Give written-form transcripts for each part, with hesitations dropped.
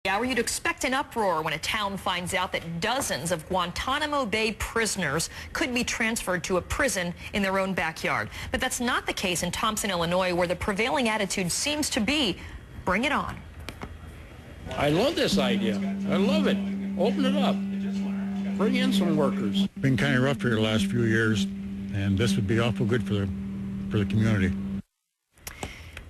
Hour, you'd expect an uproar when a town finds out that dozens of Guantanamo Bay prisoners could be transferred to a prison in their own backyard. But that's not the case in Thomson, Illinois, where the prevailing attitude seems to be, bring it on. I love this idea. I love it. Open it up. Bring in some workers. Been kind of rough here the last few years, and this would be awful good for the community.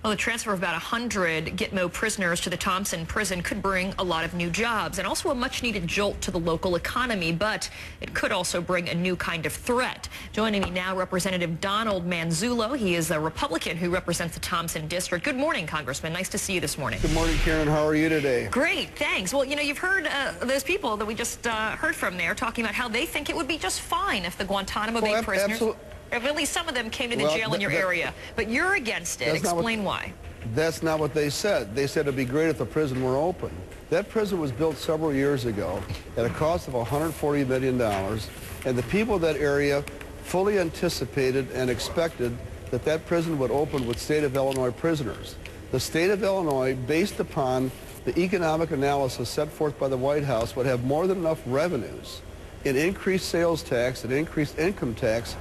Well, the transfer of about 100 Gitmo prisoners to the Thomson prison could bring a lot of new jobs and also a much-needed jolt to the local economy, but it could also bring a new kind of threat. Joining me now, Representative Donald Manzullo. He is a Republican who represents the Thomson district. Good morning, Congressman. Nice to see you this morning. Good morning, Karen. How are you today? Great, thanks. Well, you know, you've heard those people that we just heard from there talking about how they think it would be just fine if the Guantanamo Bay prisoners... If at least some of them came to the jail in your area. But you're against it. Explain why. That's not what they said. They said it'd be great if the prison were open. That prison was built several years ago at a cost of $140 million, and the people of that area fully anticipated and expected that that prison would open with state of Illinois prisoners. The state of Illinois, based upon the economic analysis set forth by the White House, would have more than enough revenues in increased sales tax and increased income tax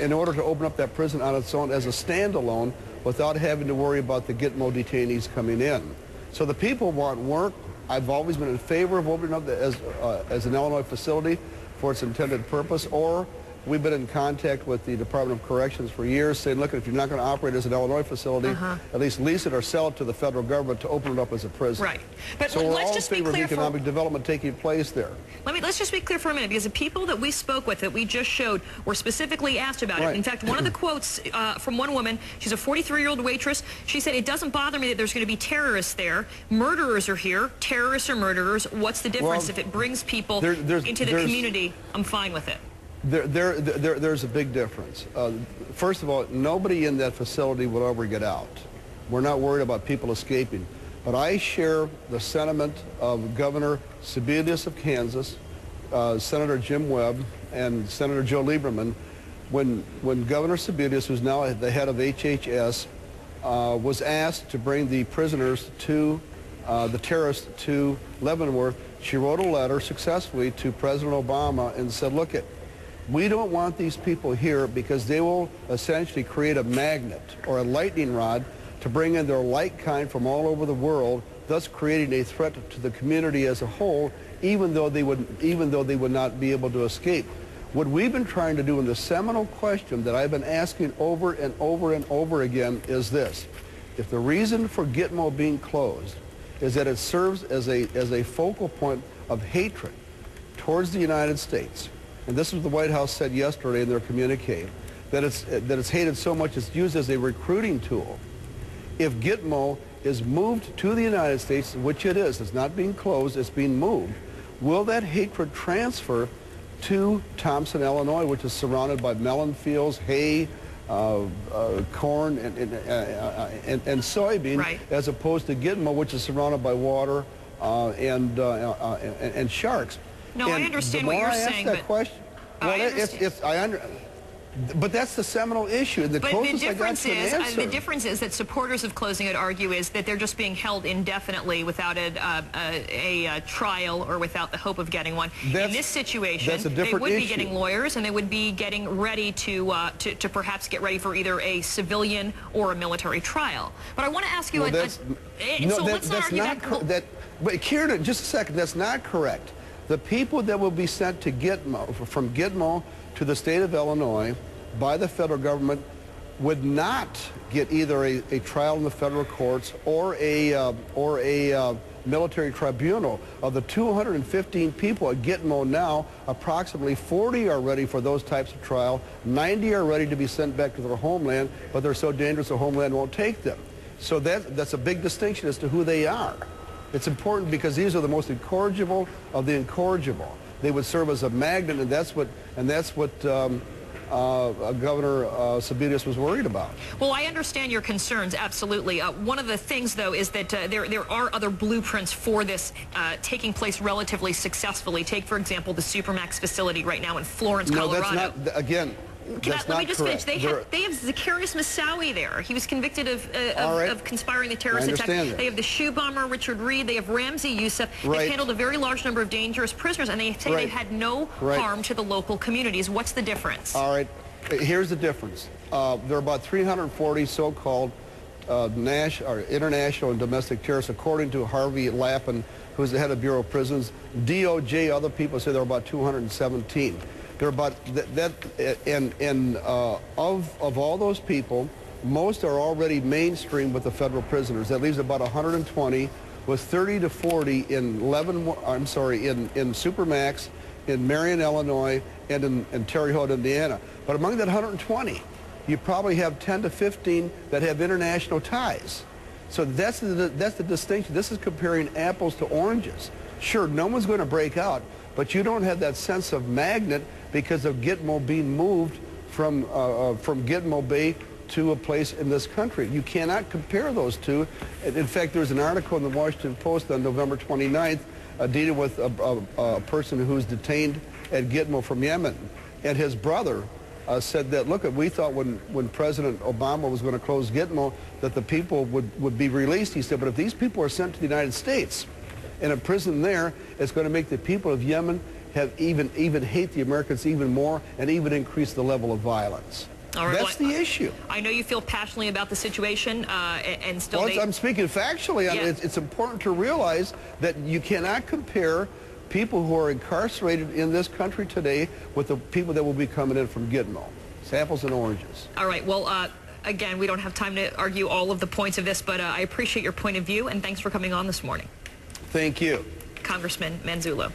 in order to open up that prison on its own as a standalone without having to worry about the Gitmo detainees coming in. So the people want work. I've always been in favor of opening up as an Illinois facility for its intended purpose, or we've been in contact with the Department of Corrections for years saying, look, if you're not going to operate as an Illinois facility, at least lease it or sell it to the federal government to open it up as a prison. Right. But so let's just be clear of economic development taking place there. Let's just be clear for a minute, because the people that we spoke with, that we just showed, were specifically asked about it. In fact, one of the quotes from one woman, she's a 43-year-old waitress, she said, it doesn't bother me that there's going to be terrorists there. Murderers are here. Terrorists are murderers. What's the difference? If it brings people into the community, I'm fine with it. There's a big difference. First of all, nobody in that facility will ever get out. We're not worried about people escaping. But I share the sentiment of Governor Sebelius of Kansas, Senator Jim Webb, and Senator Joe Lieberman. When Governor Sebelius, who's now the head of HHS, was asked to bring the prisoners to, the terrorists to Leavenworth, she wrote a letter successfully to President Obama and said, look, we don't want these people here because they will essentially create a magnet or a lightning rod to bring in their like kind from all over the world, thus creating a threat to the community as a whole, even though they would not be able to escape. What we've been trying to do in the seminal question that I've been asking over and over and over again is this: if the reason for Gitmo being closed is that it serves as a focal point of hatred towards the United States, and this is what the White House said yesterday in their communique, that it's hated so much it's used as a recruiting tool. If Gitmo is moved to the United States, which it is, it's not being closed, it's being moved, will that hatred transfer to Thomson, Illinois, which is surrounded by melon fields, hay, corn, and soybean, as opposed to Gitmo, which is surrounded by water and sharks? No, I understand what you're saying, but but that's the seminal issue. The difference is that supporters of closing it argue is that they're just being held indefinitely without a trial or without the hope of getting one. In this situation, they would be getting lawyers and they would be getting ready to perhaps get ready for either a civilian or a military trial. But I want to ask you, let's not argue that. But Kieran, just a second, that's not correct. The people that will be sent to Gitmo, from Gitmo to the state of Illinois by the federal government, would not get either a trial in the federal courts or a military tribunal. Of the 215 people at Gitmo now, approximately 40 are ready for those types of trial. 90 are ready to be sent back to their homeland, but they're so dangerous the homeland won't take them. So that's a big distinction as to who they are. It's important because these are the most incorrigible of the incorrigible. They would serve as a magnet, and that's what Governor Sebelius was worried about. Well, I understand your concerns, absolutely. One of the things, though, is that there are other blueprints for this taking place relatively successfully. Take, for example, the Supermax facility right now in Florence, Colorado. No, that's not, again, That's let me not just correct. finish. They have Zacarias Moussaoui there. He was convicted of conspiring the terrorist attack. That. They have the shoe bomber, Richard Reed. They have Ramzi Youssef. Right. They've handled a very large number of dangerous prisoners, and they say they've had no harm to the local communities. What's the difference? All right. Here's the difference. There are about 340 so-called international and domestic terrorists, according to Harvey Lappin, who's the head of Bureau of Prisons. DOJ, other people say there are about 217. There are about of all those people, most are already mainstream with the federal prisoners. That leaves about 120, with 30 to 40 in Supermax, in Marion, Illinois, and in Terre Haute, Indiana. But among that 120, you probably have 10 to 15 that have international ties. So that's the distinction. This is comparing apples to oranges. Sure, no one's going to break out, but you don't have that sense of magnet because of Gitmo being moved from Gitmo Bay to a place in this country. You cannot compare those two. In fact, there's an article in the Washington Post on November 29th dealing with a person who's detained at Gitmo from Yemen. And his brother said that, look, we thought when President Obama was going to close Gitmo that the people would be released. He said, but if these people are sent to the United States and a prison there, it's going to make the people of Yemen have even hate the Americans even more and even increase the level of violence. All right, that's the issue. I know you feel passionately about the situation, and still... Well, I'm speaking factually. Yeah. I mean, it's important to realize that you cannot compare people who are incarcerated in this country today with the people that will be coming in from Gitmo. It's apples and oranges. All right, well, again, we don't have time to argue all of the points of this, but I appreciate your point of view, and thanks for coming on this morning. Thank you. Congressman Manzullo.